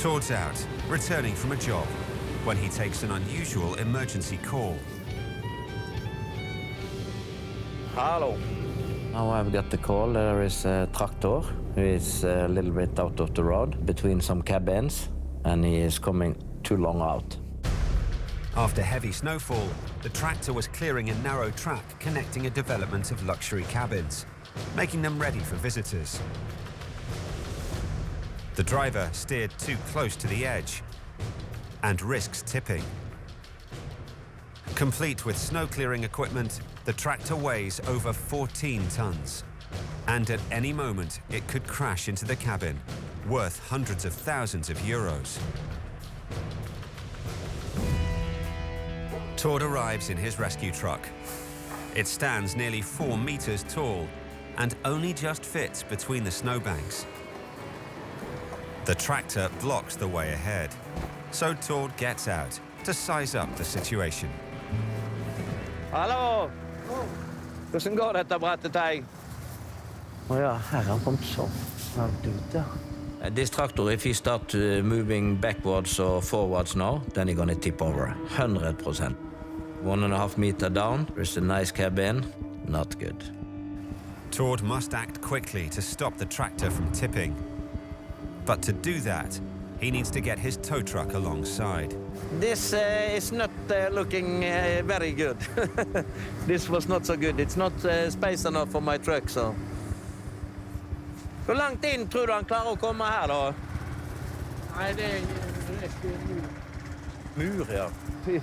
Thord's out, returning from a job, when he takes an unusual emergency call. Hello. Now I've got the call. There is a tractor who is a little bit out of the road between some cabins, and he is coming too long out. After heavy snowfall, the tractor was clearing a narrow track connecting a development of luxury cabins, making them ready for visitors. The driver steered too close to the edge and risks tipping. Complete with snow-clearing equipment, the tractor weighs over 14 tons. And at any moment, it could crash into the cabin, worth hundreds of thousands of euros. Thord arrives in his rescue truck. It stands nearly 4 meters tall and only just fits between the snowbanks. The tractor blocks the way ahead, so Thord gets out to size up the situation. Hallo! Hvordan går dette brattet deg? Ja, her har han kommet så langt ut, ja. This tractor, if he start moving backwards or forwards now, then he's gonna tip over, 100%. 1.5 meter down, there's a nice cabin, not good. Thord must act quickly to stop the tractor from tipping. But to do that, he needs to get his tow truck alongside. This is not looking very good. This was not so good. It's not space enough for my truck, so. Hvor langt inn tror du han klarer å komme her, da? Nei, det er mur. Mur, ja. Fy